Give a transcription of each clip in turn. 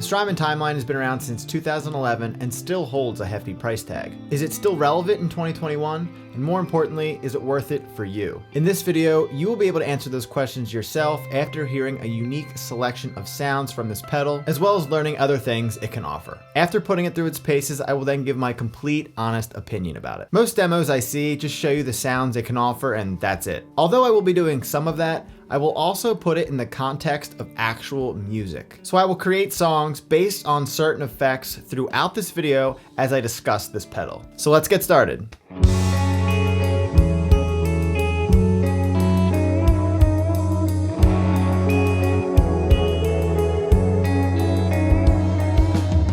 Strymon Timeline has been around since 2011 and still holds a hefty price tag. Is it still relevant in 2021? And more importantly, is it worth it for you? In this video, you will be able to answer those questions yourself after hearing a unique selection of sounds from this pedal, as well as learning other things it can offer. After putting it through its paces, I will then give my complete, honest opinion about it. Most demos I see just show you the sounds it can offer and that's it. Although I will be doing some of that, I will also put it in the context of actual music. So I will create songs based on certain effects throughout this video as I discuss this pedal. So let's get started.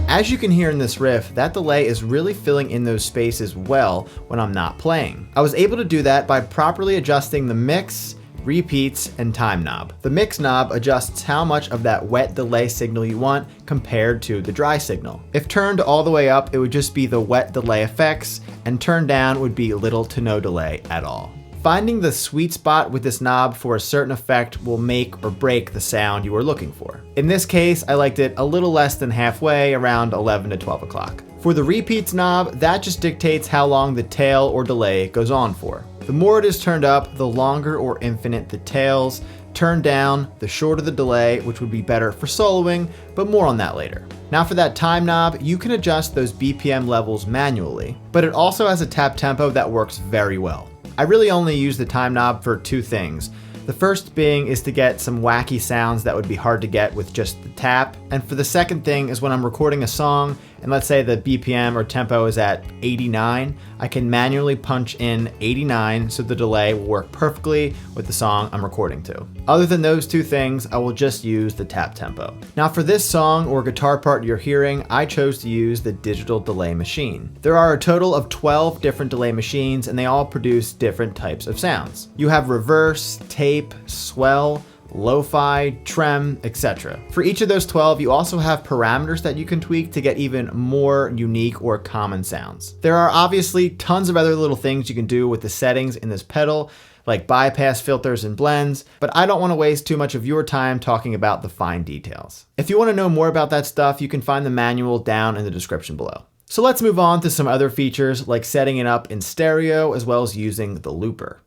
As you can hear in this riff, that delay is really filling in those spaces well when I'm not playing. I was able to do that by properly adjusting the mix, repeats, and time knob. The mix knob adjusts how much of that wet delay signal you want compared to the dry signal. If turned all the way up, it would just be the wet delay effects, and turned down would be little to no delay at all. Finding the sweet spot with this knob for a certain effect will make or break the sound you are looking for. In this case, I liked it a little less than halfway, around 11 to 12 o'clock. For the repeats knob, that just dictates how long the tail or delay goes on for. The more it is turned up, the longer or infinite the tails. Turned down, the shorter the delay, which would be better for soloing, but more on that later. Now for that time knob, you can adjust those BPM levels manually, but it also has a tap tempo that works very well. I really only use the time knob for two things. The first being is to get some wacky sounds that would be hard to get with just the tap. And for the second thing is when I'm recording a song, and let's say the BPM or tempo is at 89, I can manually punch in 89 so the delay will work perfectly with the song I'm recording to. Other than those two things, I will just use the tap tempo. Now for this song or guitar part you're hearing, I chose to use the digital delay machine. There are a total of 12 different delay machines and they all produce different types of sounds. You have reverse, tape, swell, lo-fi, trem, etc. For each of those 12, you also have parameters that you can tweak to get even more unique or common sounds. There are obviously tons of other little things you can do with the settings in this pedal, like bypass filters and blends, but I don't want to waste too much of your time talking about the fine details. If you want to know more about that stuff, you can find the manual down in the description below. So let's move on to some other features like setting it up in stereo as well as using the looper.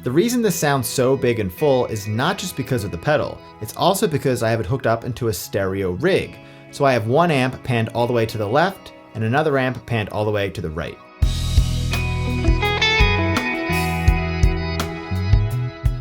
The reason this sounds so big and full is not just because of the pedal, it's also because I have it hooked up into a stereo rig. So I have one amp panned all the way to the left and another amp panned all the way to the right.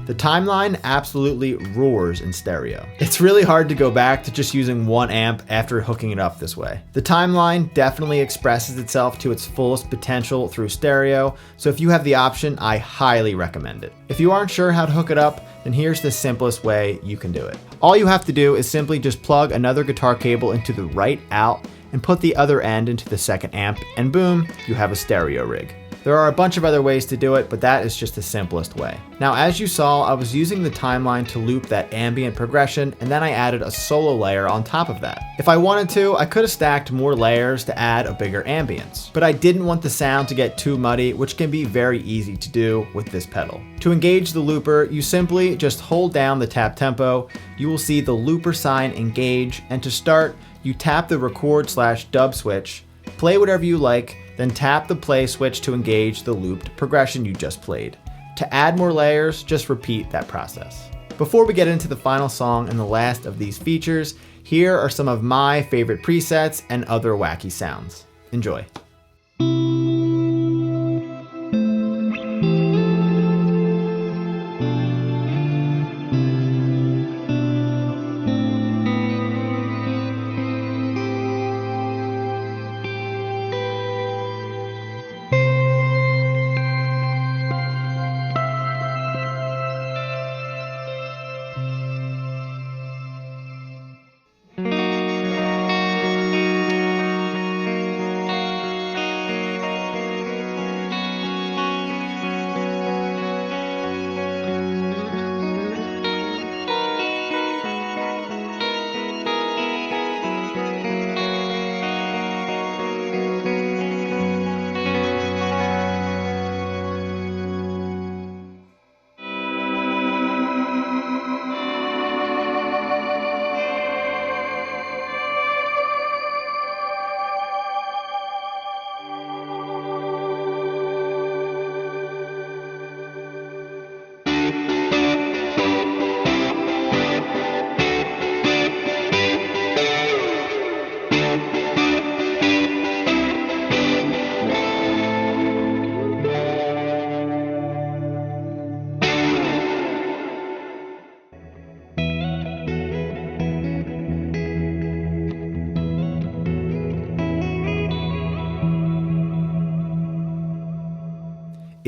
The Timeline absolutely roars in stereo. It's really hard to go back to just using one amp after hooking it up this way. The Timeline definitely expresses itself to its fullest potential through stereo, so if you have the option, I highly recommend it. If you aren't sure how to hook it up, then here's the simplest way you can do it. All you have to do is simply just plug another guitar cable into the right out and put the other end into the second amp, and boom, you have a stereo rig. There are a bunch of other ways to do it, but that is just the simplest way. Now, as you saw, I was using the Timeline to loop that ambient progression, and then I added a solo layer on top of that. If I wanted to, I could have stacked more layers to add a bigger ambience, but I didn't want the sound to get too muddy, which can be very easy to do with this pedal. To engage the looper, you simply just hold down the tap tempo. You will see the looper sign engage, and to start, you tap the record/dub switch, play whatever you like, then tap the play switch to engage the looped progression you just played. To add more layers, just repeat that process. Before we get into the final song and the last of these features, here are some of my favorite presets and other wacky sounds. Enjoy.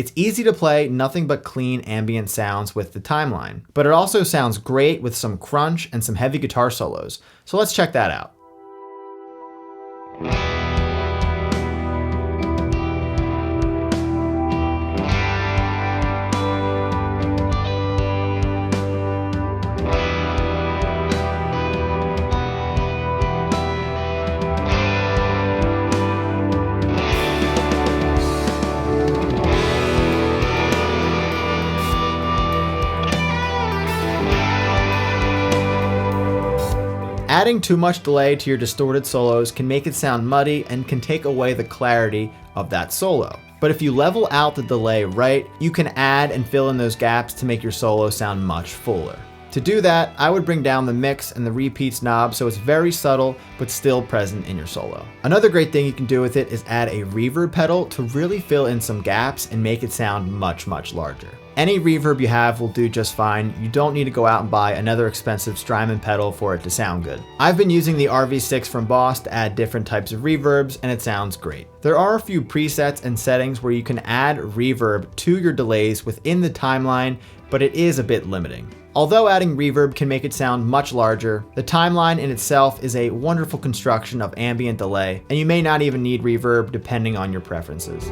It's easy to play nothing but clean ambient sounds with the Timeline, but it also sounds great with some crunch and some heavy guitar solos. So let's check that out. Adding too much delay to your distorted solos can make it sound muddy and can take away the clarity of that solo. But if you level out the delay right, you can add and fill in those gaps to make your solo sound much fuller. To do that, I would bring down the mix and the repeats knob so it's very subtle but still present in your solo. Another great thing you can do with it is add a reverb pedal to really fill in some gaps and make it sound much larger. Any reverb you have will do just fine. You don't need to go out and buy another expensive Strymon pedal for it to sound good. I've been using the RV6 from Boss to add different types of reverbs and it sounds great. There are a few presets and settings where you can add reverb to your delays within the Timeline, but it is a bit limiting. Although adding reverb can make it sound much larger, the Timeline in itself is a wonderful construction of ambient delay, and you may not even need reverb depending on your preferences.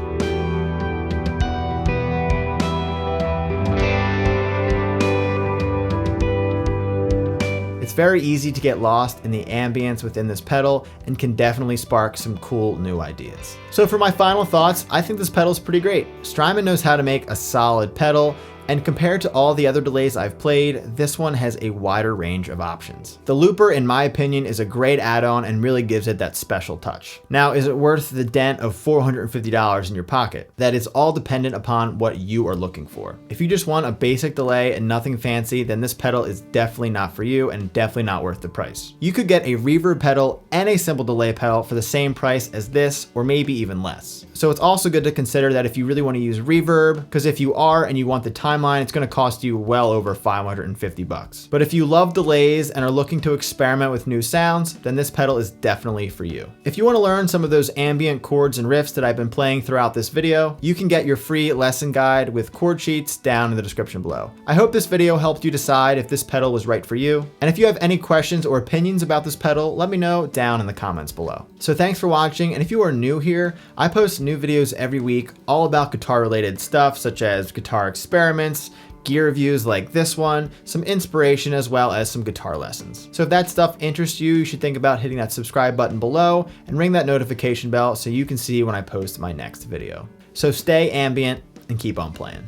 It's very easy to get lost in the ambience within this pedal and can definitely spark some cool new ideas. So for my final thoughts, I think this pedal is pretty great. Strymon knows how to make a solid pedal, and compared to all the other delays I've played, this one has a wider range of options. The looper, in my opinion, is a great add-on and really gives it that special touch. Now, is it worth the dent of $450 in your pocket? That is all dependent upon what you are looking for. If you just want a basic delay and nothing fancy, then this pedal is definitely not for you and definitely not worth the price. You could get a reverb pedal and a simple delay pedal for the same price as this, or maybe even less. So it's also good to consider that if you really want to use reverb, because if you are and you want the Timeline, it's going to cost you well over $550. But if you love delays and are looking to experiment with new sounds, then this pedal is definitely for you. If you want to learn some of those ambient chords and riffs that I've been playing throughout this video, you can get your free lesson guide with chord sheets down in the description below. I hope this video helped you decide if this pedal was right for you. And if you have any questions or opinions about this pedal, let me know down in the comments below. So thanks for watching, and if you are new here, I post new videos every week all about guitar related stuff such as guitar experiments, gear reviews like this one, some inspiration, as well as some guitar lessons. So if that stuff interests you, you should think about hitting that subscribe button below and ring that notification bell so you can see when I post my next video. So stay ambient and keep on playing.